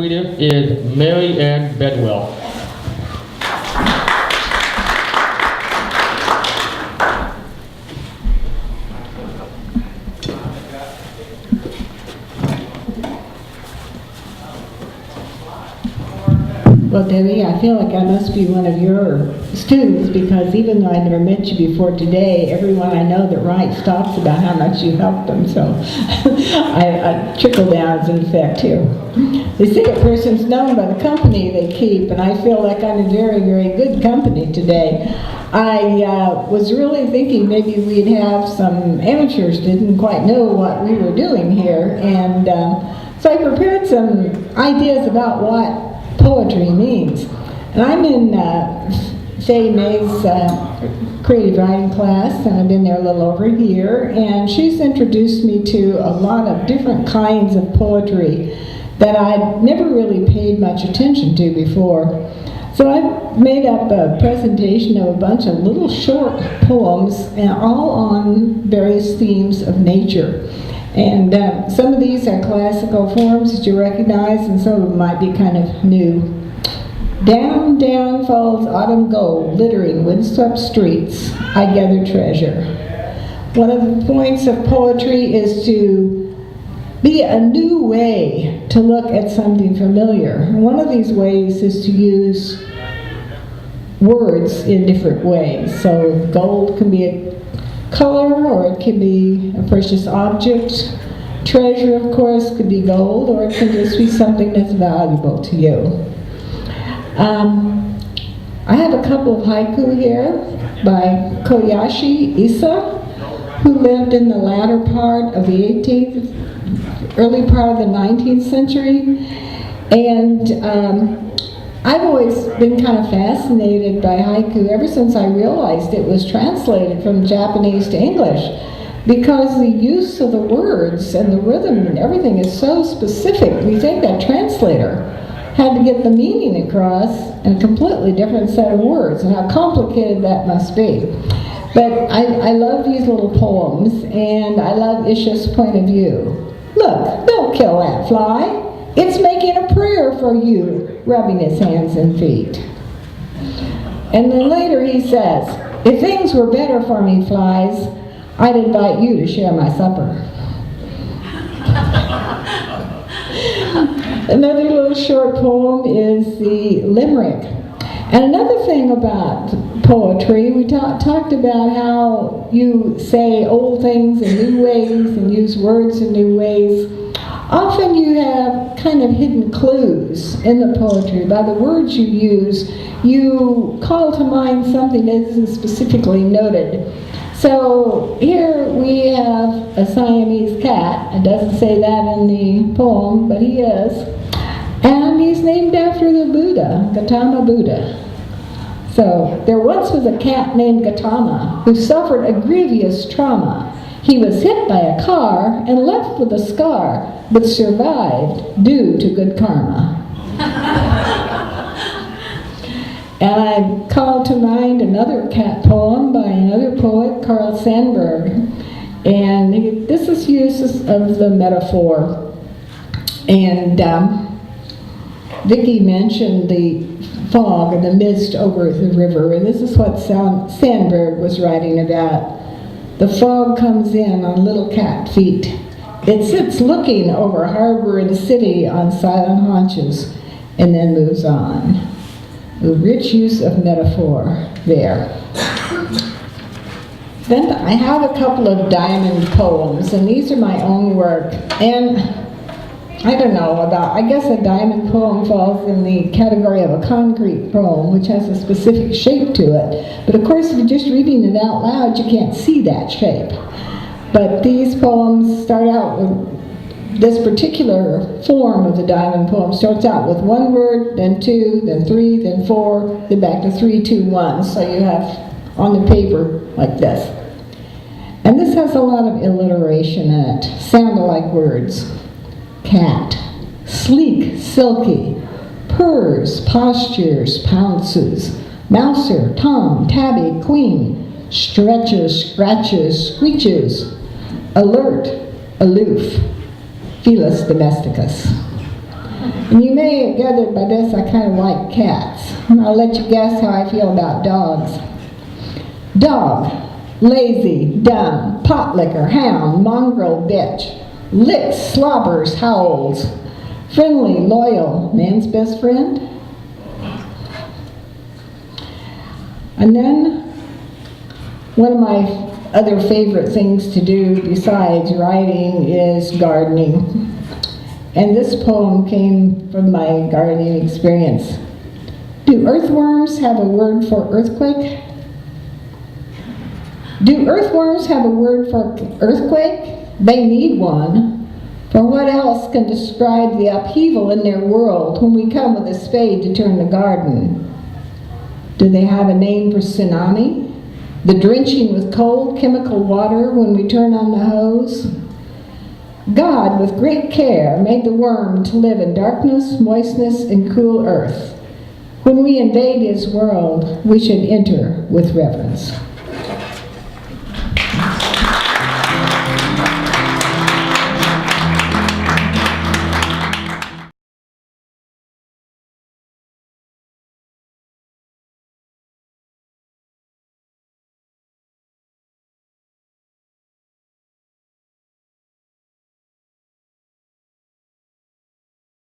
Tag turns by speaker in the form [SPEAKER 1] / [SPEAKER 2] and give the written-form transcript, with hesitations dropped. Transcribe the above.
[SPEAKER 1] graduated is Mary Ann Bedwell.
[SPEAKER 2] Well, Debbie, I feel like I must be one of your students, because even though I never met you before today, everyone I know that writes talks about how much you helped them, so I trickle down as an effect here. They say a person's known by the company they keep, and I feel like I'm in very, very good company today. I was really thinking maybe we'd have some amateurs that didn't quite know what we were doing here, and so I prepared some ideas about what poetry means. And I'm in Faye May's creative writing class, and I've been there a little over a year, and she's introduced me to a lot of different kinds of poetry that I'd never really paid much attention to before. So I made up a presentation of a bunch of little short poems, and all on various themes of nature. And some of these are classical forms that you recognize, and some of them might be kind of new. Down, down falls autumn gold, littering windswept streets, I gather treasure. One of the points of poetry is to be a new way to look at something familiar. And one of these ways is to use words in different ways. So gold can be a color, or it can be a precious object. Treasure, of course, could be gold, or it can just be something that's valuable to you. I have a couple of haiku here by Koyashi Isa, who lived in the latter part of the 18th, early part of the 19th century. And I've always been kind of fascinated by haiku ever since I realized it was translated from Japanese to English, because the use of the words and the rhythm and everything is so specific. We think that translator had to get the meaning across in a completely different set of words, and how complicated that must be. But I love these little poems, and I love Isha's point of view. Look, don't kill that fly. It's making a prayer for you, rubbing his hands and feet. And then later he says, if things were better for me, flies, I'd invite you to share my supper. Another little short poem is the limerick. And another thing about poetry, we talked about how you say old things in new ways and use words in new ways. Often you have kind of hidden clues in the poetry. By the words you use, you call to mind something that isn't specifically noted. So here we have a Siamese cat. It doesn't say that in the poem, but he is. And he's named after the Buddha, Gautama Buddha. So there once was a cat named Gautama who suffered a grievous trauma. He was hit by a car and left with a scar, but survived due to good karma. And I call to mind another cat poem by another poet, Carl Sandburg. And this is use of the metaphor. And Vicki mentioned the fog and the mist over the river, and this is what Sandburg was writing about. The fog comes in on little cat feet. It sits looking over harbor and city on silent haunches, and then moves on. A rich use of metaphor there. Then I have a couple of diamond poems, and these are my own work. And I don't know about, I guess a diamond poem falls in the category of a concrete poem, which has a specific shape to it. But of course, if you're just reading it out loud, you can't see that shape. But these poems start out with, this particular form of the diamond poem starts out with one word, then two, then three, then four, then back to 3, 2, 1. So you have on the paper like this. And this has a lot of alliteration in it, sound-alike words. Cat, sleek, silky, purrs, postures, pounces, mouser, tom, tabby, queen, stretches, scratches, screeches, alert, aloof, felis domesticus. And you may have gathered by this I kind of like cats. I'll let you guess how I feel about dogs. Dog, lazy, dumb, pot licker, hound, mongrel, bitch, licks, slobbers, howls, friendly, loyal, man's best friend. And then, one of my other favorite things to do besides writing is gardening. And this poem came from my gardening experience. Do earthworms have a word for earthquake? Do earthworms have a word for earthquake? They need one. For what else can describe the upheaval in their world when we come with a spade to turn the garden? Do they have a name for tsunami? The drenching with cold chemical water when we turn on the hose? God, with great care, made the worm to live in darkness, moistness, and cool earth. When we invade his world, we should enter with reverence.